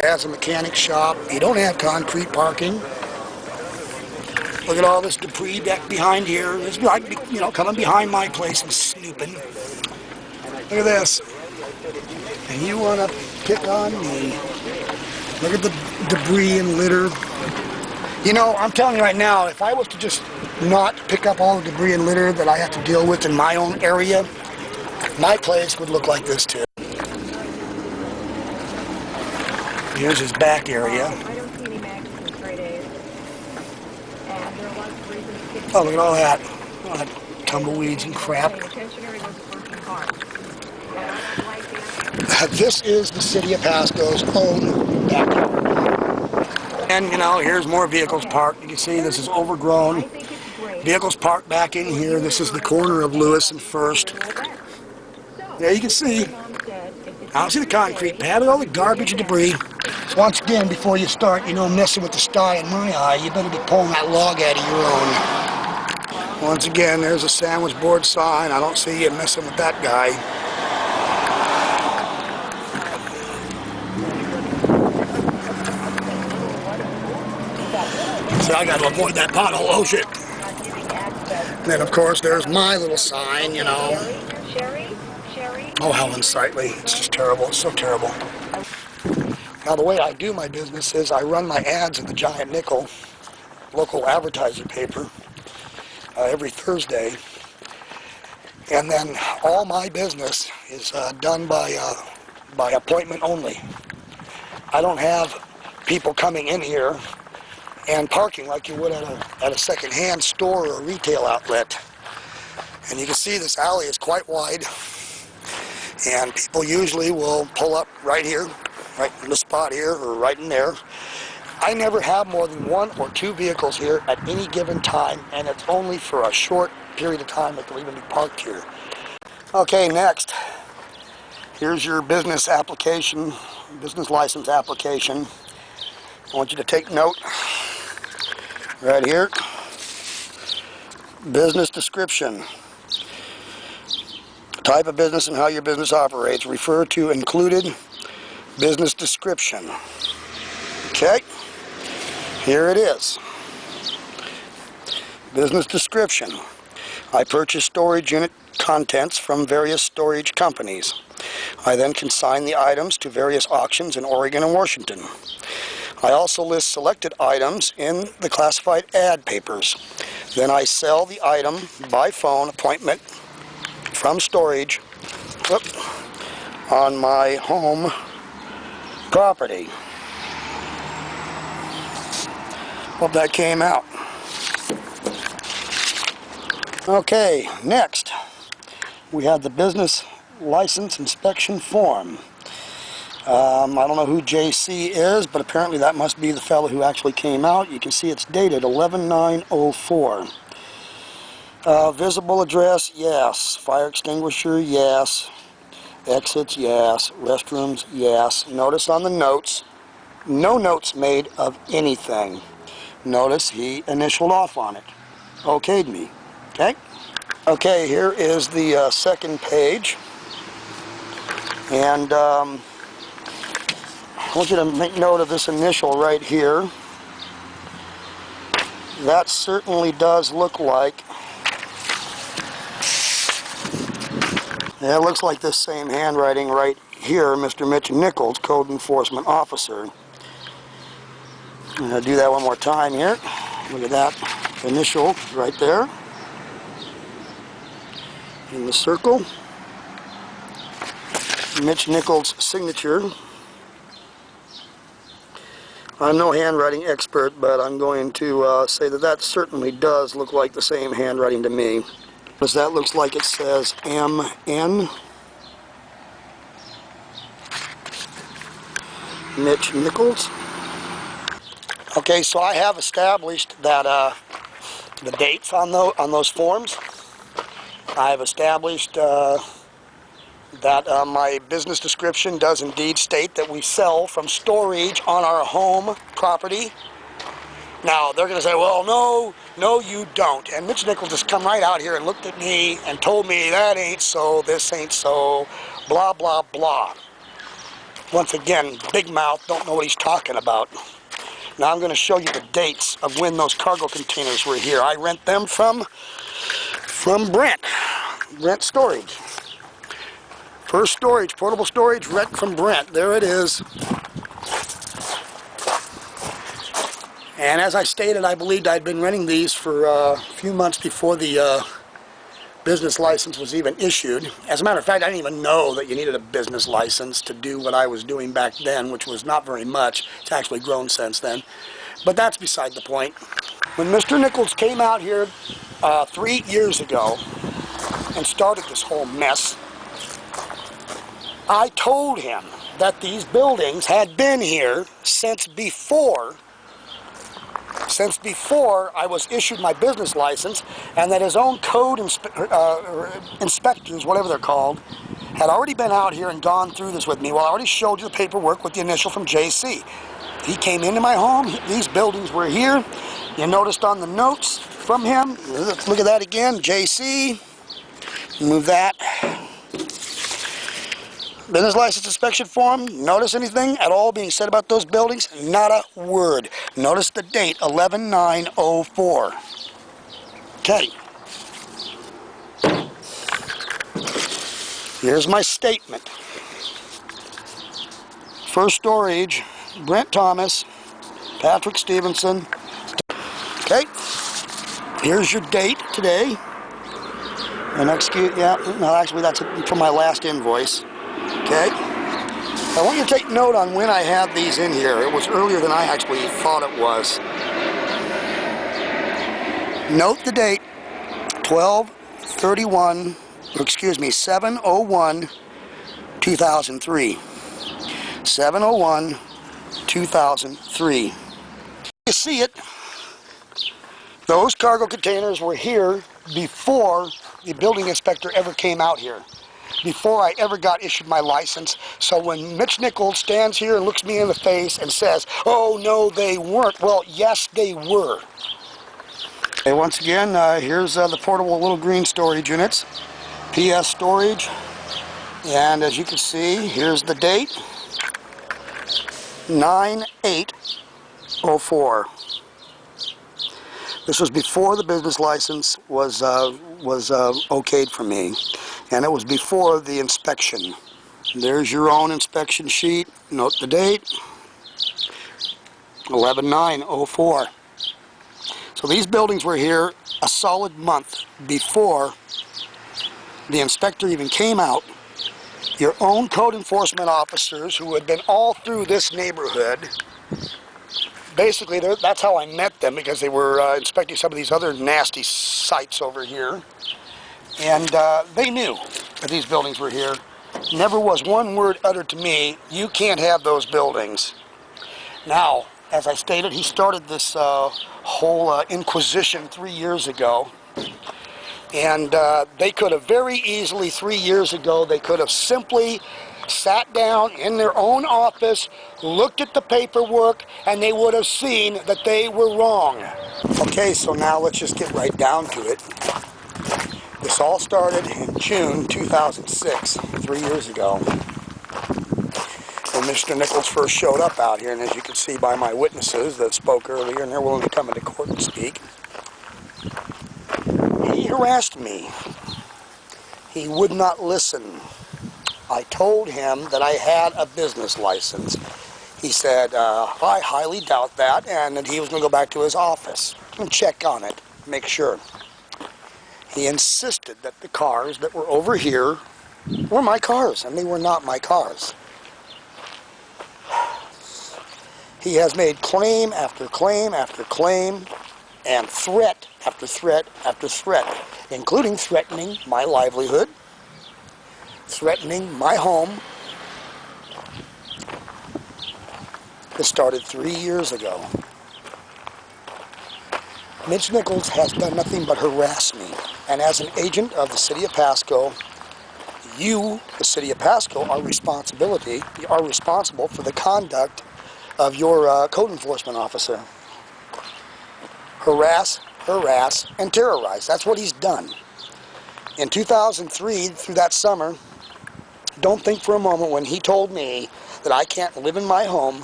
As a mechanic shop, you don't have concrete parking. Look at all this debris back behind here. It's like, coming behind my place and snooping. Look at this. And you want to pick on me. Look at the debris and litter. I'm telling you right now, if I was to just not pick up all the debris and litter that I have to deal with in my own area, my place would look like this too. Here's his back area. Oh, look at all that. All that tumbleweeds and crap. This is the city of Pasco's own backyard. And, here's more vehicles parked. You can see this is overgrown. Vehicles parked back in here. This is the corner of Lewis and First. There you can see. I don't see the concrete pad with all the garbage and debris. So once again, before you start, messing with the sty in my eye, you better be pulling that log out of your own. Once again, there's a sandwich board sign. I don't see you messing with that guy. So I got to avoid that pothole. Oh shit. And then of course there's my little sign, Oh, how unsightly. It's just terrible. It's so terrible. Now the way I do my business is I run my ads in the Giant Nickel local advertiser paper every Thursday. And then all my business is done by appointment only. I don't have people coming in here and parking like you would at a second-hand store or a retail outlet. And you can see this alley is quite wide, and people usually will pull up right here, right in the spot here, or right in there. I never have more than 1 or 2 vehicles here at any given time, and it's only for a short period of time that they'll even be parked here. Okay, next. Here's your business application, business license application. I want you to take note right here. Business description. Type of business and how your business operates. Refer to included business description. Okay, here it is. Business description. I purchase storage unit contents from various storage companies. I then consign the items to various auctions in Oregon and Washington. I also list selected items in the classified ad papers. Then I sell the item by phone appointment from storage on my home property. Hope that came out. Okay, next we have the business license inspection form. I don't know who JC is, but apparently that must be the fellow who actually came out. You can see it's dated 11/9/04. Visible address, yes. Fire extinguisher, yes. Exits, yes. Restrooms, yes. Notice on the notes, no notes made of anything. Notice he initialed off on it. Okayed me. Okay? Okay, here is the second page. And I want you to make note of this initial right here. That certainly does look like, it looks like this same handwriting right here, Mr. Mitch Nichols, Code Enforcement Officer. I'm going to do that one more time here. Look at that initial right there in the circle. Mitch Nichols' signature. I'm no handwriting expert, but I'm going to say that certainly does look like the same handwriting to me. Because that looks like it says M.N. Mitch Nichols. Okay, so I have established that the dates on those forms. I have established that my business description does indeed state that we sell from storage on our home property. Now, they're going to say, well, no, you don't. And Mitch Nichols just come right out here and looked at me and told me that ain't so, this ain't so, blah, blah, blah. Once again, big mouth, don't know what he's talking about. Now I'm going to show you the dates of when those cargo containers were here. I rent them from Brent Storage. First storage, portable storage, rent from Brent. There it is. And as I stated, I believed I'd been renting these for a few months before the business license was even issued. As a matter of fact, I didn't even know that you needed a business license to do what I was doing back then, which was not very much. It's actually grown since then. But that's beside the point. When Mr. Nichols came out here 3 years ago and started this whole mess, I told him that these buildings had been here since before I was issued my business license, and that his own code inspectors, whatever they're called, had already been out here and gone through this with me. Well, I already showed you the paperwork with the initial from JC. He came into my home. These buildings were here. You noticed on the notes from him, look at that again, JC. Move that. Business license inspection form. Notice anything at all being said about those buildings? Not a word. Notice the date, 11/9/04. Okay. Here's my statement. First storage, Brent Thomas, Patrick Stevenson. Okay. Here's your date today. And excuse, yeah, no, actually that's from my last invoice. Okay. I want you to take note on when I had these in here. It was earlier than I actually thought it was. Note the date, 7/01/2003. 7/01/2003. You see it? Those cargo containers were here before the building inspector ever came out here, before I ever got issued my license. So when Mitch Nichols stands here and looks me in the face and says, oh no they weren't, well yes they were. Okay, once again, here's the portable little green storage units, PS storage, and as you can see, here's the date, 9/8/04. This was before the business license was okayed for me, and it was before the inspection. There's your own inspection sheet. Note the date, 11/9/04. So these buildings were here a solid month before the inspector even came out. Your own code enforcement officers who had been all through this neighborhood, basically that's how I met them, because they were inspecting some of these other nasty sites over here. And they knew that these buildings were here. Never was one word uttered to me, you can't have those buildings. Now, as I stated, he started this whole inquisition 3 years ago. And they could have very easily, 3 years ago, they could have simply sat down in their own office, looked at the paperwork, and they would have seen that they were wrong. Okay, so now let's just get right down to it. This all started in June 2006, 3 years ago, when Mr. Nichols first showed up out here, and as you can see by my witnesses that spoke earlier, and they're willing to come into court and speak, he harassed me. He would not listen. I told him that I had a business license. He said, I highly doubt that, and that he was going to go back to his office and check on it, make sure. He insisted that the cars that were over here were my cars, and they were not my cars. He has made claim after claim after claim, and threat after threat after threat, including threatening my livelihood, threatening my home. This started 3 years ago. Mitch Nichols has done nothing but harass me, and as an agent of the City of Pasco, you, the City of Pasco, are responsible for the conduct of your code enforcement officer. Harass, and terrorize. That's what he's done. In 2003, through that summer, don't think for a moment when he told me that I can't live in my home